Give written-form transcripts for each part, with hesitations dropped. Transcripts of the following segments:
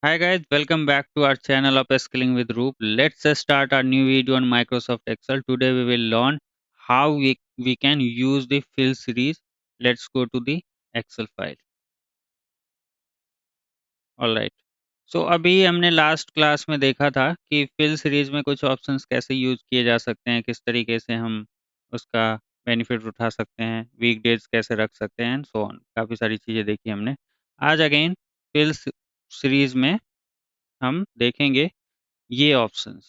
Hi guys, welcome back to our channel of Skilling with Roop. Let's start our new video on Microsoft Excel. Today we will learn how we can use the fill series. Let's go to the Excel file. Alright. So अभी हमने last class में देखा था कि fill series में कुछ options कैसे use किए जा सकते हैं, किस तरीके से हम उसका बेनिफिट उठा सकते हैं, वीक डेज कैसे रख सकते हैं एंड सो ऑन। काफ़ी सारी चीज़ें देखी हमने। आज अगेन फिल सीरीज में हम देखेंगे ये ऑप्शंस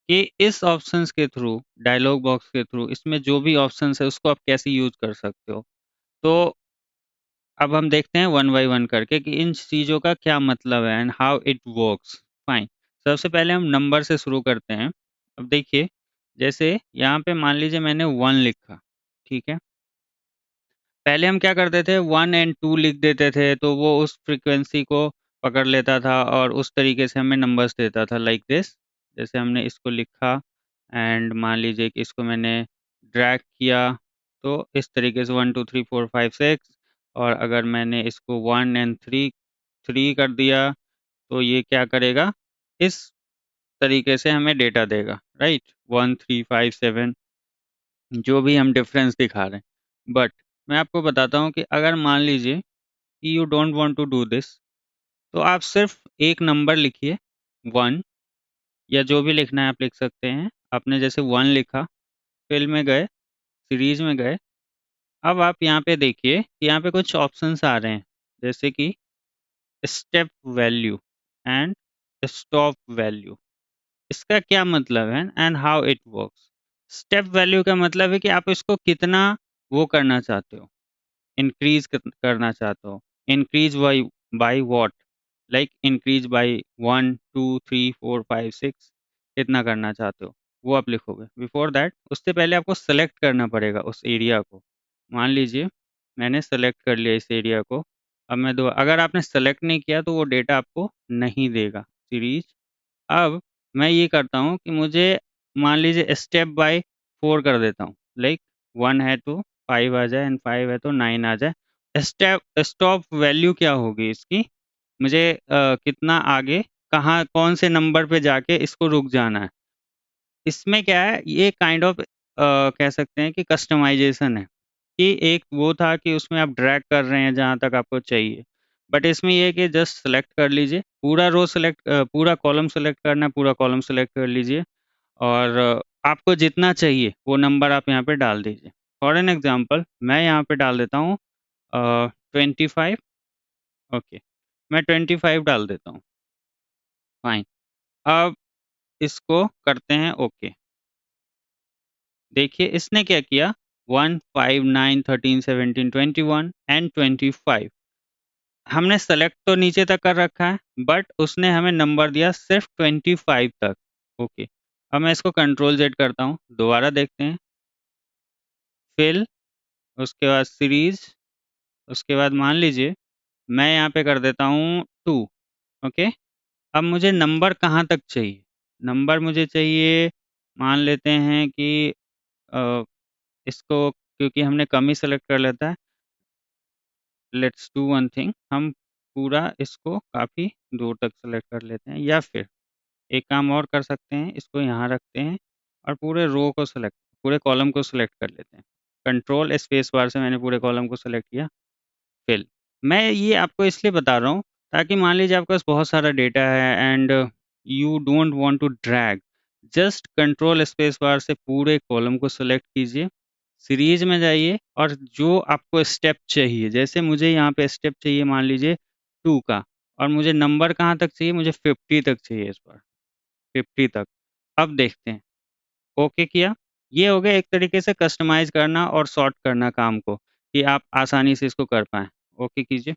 कि इस ऑप्शंस के थ्रू डायलॉग बॉक्स के थ्रू इसमें जो भी ऑप्शंस है उसको आप कैसे यूज कर सकते हो। तो अब हम देखते हैं वन बाय वन करके कि इन चीज़ों का क्या मतलब है and how it works. Fine. सबसे पहले हम नंबर से शुरू करते हैं। अब देखिए, जैसे यहाँ पे मान लीजिए मैंने 1 लिखा, ठीक है। पहले हम क्या करते थे, 1 एंड 2 लिख देते थे तो वो उस फ्रीक्वेंसी को पकड़ लेता था और उस तरीके से हमें नंबर्स देता था लाइक दिस। जैसे हमने इसको लिखा एंड मान लीजिए कि इसको मैंने ड्रैग किया तो इस तरीके से 1 2 3 4 5 6। और अगर मैंने इसको 1 एंड 3 कर दिया तो ये क्या करेगा, इस तरीके से हमें डेटा देगा, राइट। 1 3 5 7 जो भी हम डिफरेंस दिखा रहे हैं। बट मैं आपको बताता हूँ कि अगर मान लीजिए कि you don't want to do this, तो आप सिर्फ एक नंबर लिखिए, 1, या जो भी लिखना है आप लिख सकते हैं। आपने जैसे 1 लिखा, फिल में गए, सीरीज में गए। अब आप यहाँ पे देखिए कि यहाँ पे कुछ ऑप्शंस आ रहे हैं, जैसे कि step value and stop value. इसका क्या मतलब है and how it works. Step value का मतलब है कि आप इसको कितना वो करना चाहते हो, इंक्रीज करना चाहते हो। Increase by what, like increase by 1 2 3 4 5 6, कितना करना चाहते हो वो आप लिखोगे। बिफोर दैट, उससे पहले आपको सेलेक्ट करना पड़ेगा उस एरिया को। मान लीजिए मैंने सेलेक्ट कर लिया इस एरिया को। अब मैं दो, अगर आपने सेलेक्ट नहीं किया तो वो डेटा आपको नहीं देगा सीरीज। अब मैं ये करता हूँ कि मुझे मान लीजिए स्टेप बाय 4 कर देता हूँ, लाइक 1 है तो 5 आ जाए एंड 5 है तो 9 आ जाए। स्टेप स्टॉप वैल्यू क्या होगी इसकी, मुझे कितना आगे, कहाँ कौन से नंबर पे जाके इसको रुक जाना है। इसमें क्या है, ये काइंड ऑफ कह सकते हैं कि कस्टमाइजेशन है। कि एक वो था कि उसमें आप ड्रैग कर रहे हैं जहाँ तक आपको चाहिए, बट इसमें ये है कि जस्ट सेलेक्ट कर लीजिए, पूरा रो सेलेक्ट, पूरा कॉलम सेलेक्ट करना है, पूरा कॉलम सेलेक्ट कर लीजिए और आपको जितना चाहिए वो नंबर आप यहाँ पे डाल दीजिए। फॉर एन एग्जांपल मैं यहाँ पे डाल देता हूँ 25। ओके, मैं 25 डाल देता हूँ। फाइन। अब इसको करते हैं ओके। देखिए इसने क्या किया, 1 5 9 13 17 21 एंड 25। हमने सेलेक्ट तो नीचे तक कर रखा है, बट उसने हमें नंबर दिया सिर्फ 25 तक। ओके। अब मैं इसको कंट्रोल जेड करता हूँ, दोबारा देखते हैं। फिल, उसके बाद सीरीज, उसके बाद मान लीजिए मैं यहाँ पे कर देता हूँ 2। ओके। अब मुझे नंबर कहाँ तक चाहिए, नंबर मुझे चाहिए, मान लेते हैं कि अ, इसको, क्योंकि हमने कम ही सेलेक्ट कर लेता है, लेट्स डू वन थिंग, हम पूरा इसको काफ़ी दूर तक सेलेक्ट कर लेते हैं, या फिर एक काम और कर सकते हैं, इसको यहाँ रखते हैं और पूरे रो को सेलेक्ट, पूरे कॉलम को सेलेक्ट कर लेते हैं। कंट्रोल स्पेस बार से मैंने पूरे कॉलम को सेलेक्ट किया। फिल, मैं ये आपको इसलिए बता रहा हूँ ताकि मान लीजिए आपके पास बहुत सारा डेटा है and you don't want to drag, just control space bar से पूरे कॉलम को सेलेक्ट कीजिए, सीरीज में जाइए और जो आपको स्टेप चाहिए, जैसे मुझे यहाँ पे स्टेप चाहिए मान लीजिए 2 का, और मुझे नंबर कहाँ तक चाहिए, मुझे 50 तक चाहिए इस बार, 50 तक। अब देखते हैं, ओके किया। ये हो गया एक तरीके से कस्टमाइज़ करना और सॉर्ट करना काम को, कि आप आसानी से इसको कर पाएँ। ओके कीजिए,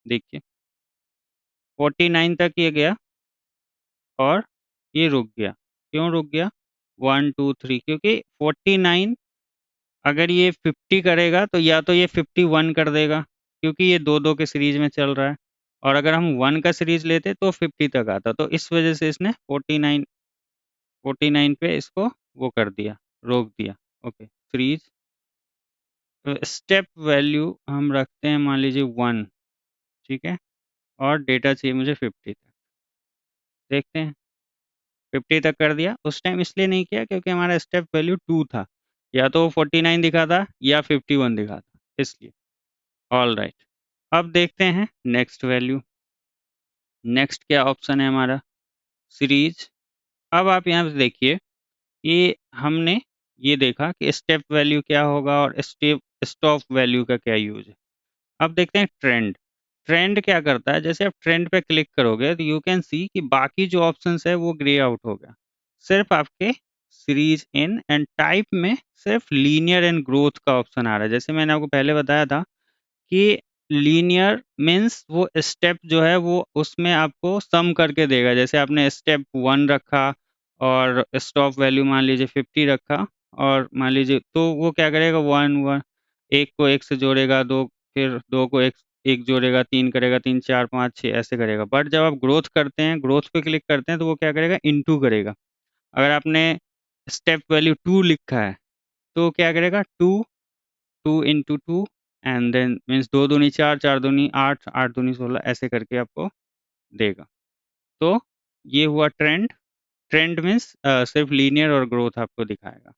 देखिए 49 तक ये गया और ये रुक गया। क्यों रुक गया? 1 2 3, क्योंकि 49 अगर ये 50 करेगा तो या तो ये 51 कर देगा, क्योंकि ये 2-2 के सीरीज़ में चल रहा है, और अगर हम 1 का सीरीज़ लेते तो 50 तक आता। तो इस वज़ह से इसने 49 पे इसको वो कर दिया, रोक दिया। ओके, सीरीज़ स्टेप वैल्यू हम रखते हैं मान लीजिए 1, ठीक है? और डेटा चाहिए मुझे 50 तक। देखते हैं 50 तक कर दिया। उस टाइम इसलिए नहीं किया क्योंकि हमारा स्टेप वैल्यू 2 था, या तो 49 दिखा था या 51 दिखा था, इसलिए। ऑल राइट, अब देखते हैं नेक्स्ट वैल्यू। नेक्स्ट क्या ऑप्शन है हमारा, सीरीज। अब आप यहाँ पे देखिए कि हमने ये देखा कि स्टेप वैल्यू क्या होगा और स्टेप स्टॉप वैल्यू का क्या यूज है। अब देखते हैं ट्रेंड। ट्रेंड क्या करता है, जैसे आप ट्रेंड पे क्लिक करोगे तो यू कैन सी कि बाकी जो ऑप्शंस है वो ग्रे आउट हो गया। सिर्फ आपके सीरीज इन एंड टाइप में सिर्फ लीनियर एंड ग्रोथ का ऑप्शन आ रहा है। जैसे मैंने आपको पहले बताया था कि लीनियर मीन्स वो स्टेप जो है वो उसमें आपको सम करके देगा। जैसे आपने स्टेप 1 रखा और स्टॉप वैल्यू मान लीजिए 50 रखा, और मान लीजिए तो वो क्या करेगा, वन वन एक को एक से जोड़ेगा, दो फिर दो को एक एक जोड़ेगा, तीन करेगा, तीन चार पाँच छः ऐसे करेगा। बट जब आप ग्रोथ करते हैं, ग्रोथ पे क्लिक करते हैं, तो वो क्या करेगा, इनटू करेगा। अगर आपने स्टेप वैल्यू 2 लिखा है तो क्या करेगा, 2 एंड देन मीन्स दो दूनी चार, चार दूनी आठ, आठ दूनी 16 ऐसे करके आपको देगा। तो ये हुआ ट्रेंड। ट्रेंड मीन्स सिर्फ लीनियर और ग्रोथ आपको दिखाएगा।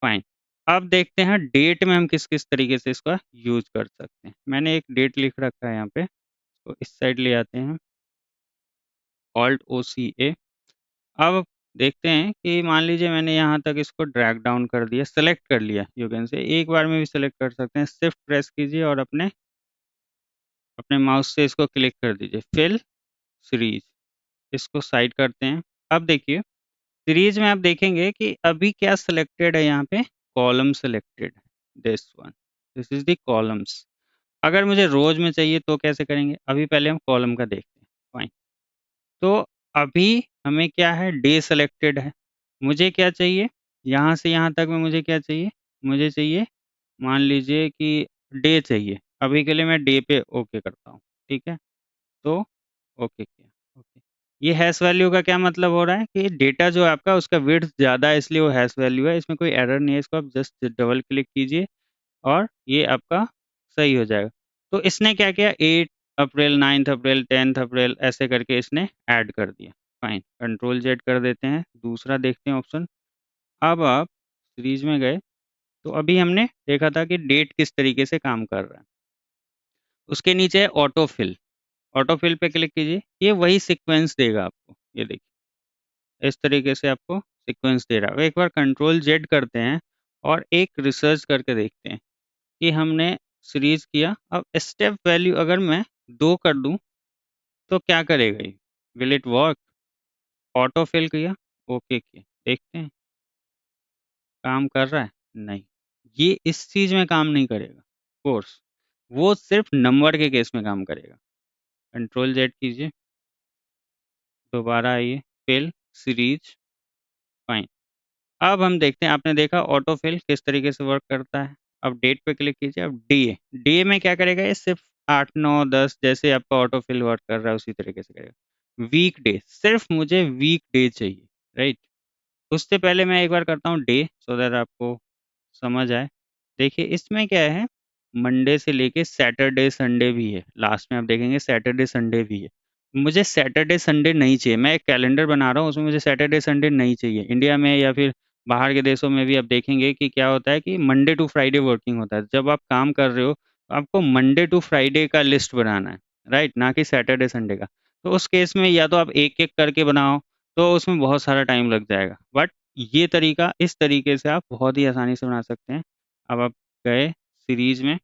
फाइन। अब देखते हैं डेट में हम किस किस तरीके से इसका यूज कर सकते हैं। मैंने एक डेट लिख रखा है यहाँ पे, तो इस साइड ले आते हैं, ऑल्ट ओ सी ए। अब देखते हैं कि मान लीजिए मैंने यहाँ तक इसको ड्रैग डाउन कर दिया, सेलेक्ट कर लिया। यू कैन से एक बार में भी सेलेक्ट कर सकते हैं। शिफ्ट प्रेस कीजिए और अपने अपने माउस से इसको क्लिक कर दीजिए, फिल सीरीज। इसको साइड करते हैं। अब देखिए सीरीज में आप देखेंगे कि अभी क्या सिलेक्टेड है, यहाँ पे कॉलम सिलेक्टेड है, this one, this is the columns. अगर मुझे रोज में चाहिए तो कैसे करेंगे, अभी पहले हम कॉलम का देखते हैं। फाइन। तो अभी हमें क्या है, डे सेलेक्टेड है। मुझे क्या चाहिए, यहाँ से यहाँ तक में मुझे क्या चाहिए, मुझे चाहिए मान लीजिए कि डे चाहिए। अभी के लिए मैं डे पे ओके करता हूँ, ठीक है। तो ओके किया, ओके। ये हैश वैल्यू का क्या मतलब हो रहा है कि डेटा जो है आपका उसका विड्थ ज़्यादा है, इसलिए वो हैश वैल्यू है। इसमें कोई एरर नहीं है, इसको आप जस्ट डबल क्लिक कीजिए और ये आपका सही हो जाएगा। तो इसने क्या किया, 8 अप्रैल, 9 अप्रैल, 10 अप्रैल ऐसे करके इसने ऐड कर दिया। फाइन, कंट्रोल जेड कर देते हैं, दूसरा देखते हैं ऑप्शन। अब आप सीरीज में गए तो अभी हमने देखा था कि डेट किस तरीके से काम कर रहा है। उसके नीचे है ऑटो फिल। ऑटो फिल पे क्लिक कीजिए, ये वही सीक्वेंस देगा आपको। ये देखिए इस तरीके से आपको सीक्वेंस दे रहा है। एक बार कंट्रोल जेड करते हैं और एक रिसर्च करके देखते हैं कि हमने सीरीज किया। अब स्टेप वैल्यू अगर मैं 2 कर दूं तो क्या करेगा ये, will it work. Auto fill किया, ओके किया, देखते हैं काम कर रहा है, नहीं। ये इस चीज में काम नहीं करेगा कोर्स, वो सिर्फ नंबर के केस में काम करेगा। कंट्रोल जेड कीजिए, दोबारा आइए, फिल सीरीज। फाइन। अब हम देखते हैं, आपने देखा ऑटो फिल किस तरीके से वर्क करता है। अब डेट पे क्लिक कीजिए। अब डे, डे में क्या करेगा, ये सिर्फ 8 9 10 जैसे आपका ऑटो फिल वर्क कर रहा है उसी तरीके से करेगा। वीक डे, सिर्फ मुझे वीक डे चाहिए, राइट। उससे पहले मैं एक बार करता हूँ डे, सो दैट आपको समझ आए। देखिए इसमें क्या है, मंडे से लेके सैटरडे संडे भी है, लास्ट में आप देखेंगे सैटरडे संडे भी है। मुझे सैटरडे संडे नहीं चाहिए, मैं एक कैलेंडर बना रहा हूँ उसमें मुझे सैटरडे संडे नहीं चाहिए। इंडिया में या फिर बाहर के देशों में भी आप देखेंगे कि क्या होता है कि मंडे टू फ्राइडे वर्किंग होता है। जब आप काम कर रहे हो तो आपको मंडे टू फ्राइडे का लिस्ट बनाना है, राइट, ना कि सैटरडे संडे का। तो उस केस में या तो आप एक एक करके बनाओ, तो उसमें बहुत सारा टाइम लग जाएगा। बट ये तरीका, इस तरीके से आप बहुत ही आसानी से बना सकते हैं। अब आप गए सीरीज में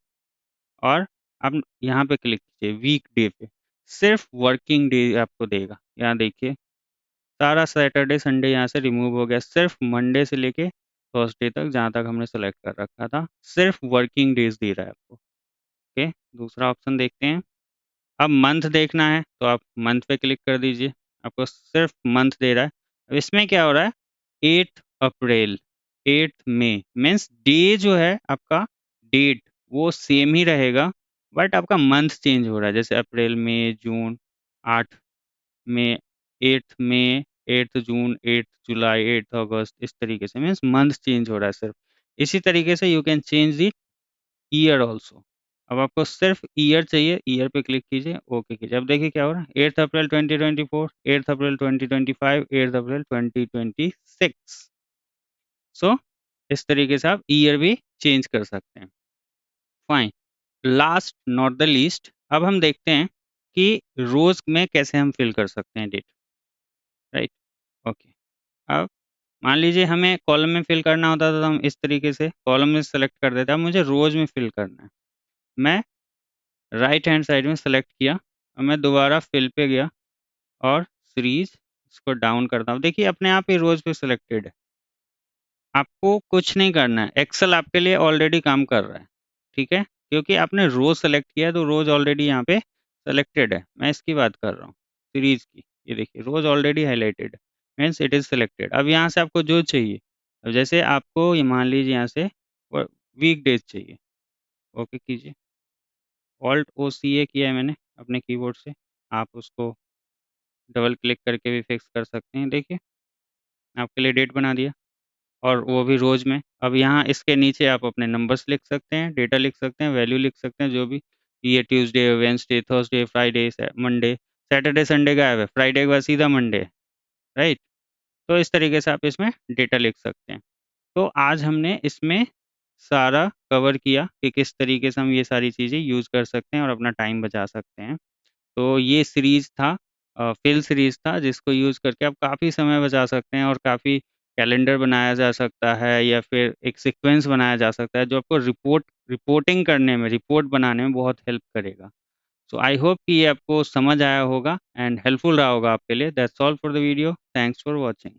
और आप यहाँ पे क्लिक कीजिए वीक डे पे, सिर्फ वर्किंग डे आपको देगा। यहाँ देखिए सारा सैटरडे संडे यहाँ से रिमूव हो गया, सिर्फ मंडे से लेके थर्सडे तक जहाँ तक हमने सेलेक्ट कर रखा था सिर्फ वर्किंग डेज दे रहा है आपको। ओके, दूसरा ऑप्शन देखते हैं। अब मंथ देखना है तो आप मंथ पे क्लिक कर दीजिए, आपको सिर्फ मंथ दे रहा है। अब इसमें क्या हो रहा है, 8 अप्रैल, 8 मई मीन्स डे जो है आपका, डेट वो सेम ही रहेगा, बट आपका मंथ चेंज हो रहा है। जैसे अप्रैल, मई, जून, 8 मई, 8 मई, 8 जून, 8 जुलाई, 8 अगस्त, इस तरीके से मीन्स मंथ चेंज हो रहा है सिर्फ। इसी तरीके से you can change the year also. अब आपको सिर्फ ईयर चाहिए, ईयर पे क्लिक कीजिए, ओके कीजिए। अब देखिए क्या हो रहा है, 8 अप्रैल 2024, 8 अप्रैल 2025, 8 अप्रैल 2026। सो इस तरीके से आप ईयर भी चेंज कर सकते हैं। Fine. Last not the least, अब हम देखते हैं कि रोज में कैसे हम फिल कर सकते हैं डेट, राइट। ओके। अब मान लीजिए हमें कॉलम में फिल करना होता था, तो हम इस तरीके से कॉलम में सेलेक्ट कर देते हैं। अब मुझे रोज में फिल करना है, मैं राइट हैंड साइड में सेलेक्ट किया और मैं दोबारा फिल पे गया और सीरीज इसको डाउन करता हूँ। देखिए अपने आप ही रोज पे सिलेक्टेड है, आपको कुछ नहीं करना है, एक्सेल आपके लिए ऑलरेडी काम कर रहा है, ठीक है, क्योंकि आपने रोज सेलेक्ट किया है तो रोज ऑलरेडी यहाँ पे सेलेक्टेड है। मैं इसकी बात कर रहा हूँ, सीरीज की। ये देखिए rows already highlighted means it is selected. अब यहाँ से आपको जो चाहिए, अब जैसे आपको ये मान लीजिए यहाँ से वीक डेज चाहिए, ओके कीजिए, ऑल्ट ओ सी ए किया है मैंने अपने कीबोर्ड से, आप उसको डबल क्लिक करके भी फिक्स कर सकते हैं। देखिए आपके लिए डेट बना दिया, और वो भी रोज़ में। अब यहाँ इसके नीचे आप अपने नंबर्स लिख सकते हैं, डेटा लिख सकते हैं, वैल्यू लिख सकते हैं, जो भी। ये Tuesday, Wednesday, Thursday, Friday, Monday, Saturday, Sunday गायब है, फ्राइडे के बाद सीधा मंडे है, राइट। तो इस तरीके से आप इसमें डेटा लिख सकते हैं। तो आज हमने इसमें सारा कवर किया कि किस तरीके से हम ये सारी चीज़ें यूज़ कर सकते हैं और अपना टाइम बचा सकते हैं। तो ये सीरीज़ था, फिल सीरीज़ था, जिसको यूज़ करके आप काफ़ी समय बचा सकते हैं और काफ़ी कैलेंडर बनाया जा सकता है, या फिर एक सीक्वेंस बनाया जा सकता है, जो आपको रिपोर्टिंग करने में, रिपोर्ट बनाने में बहुत हेल्प करेगा। सो आई होप कि ये आपको समझ आया होगा एंड हेल्पफुल रहा होगा आपके लिए। That's all for the video. Thanks for watching.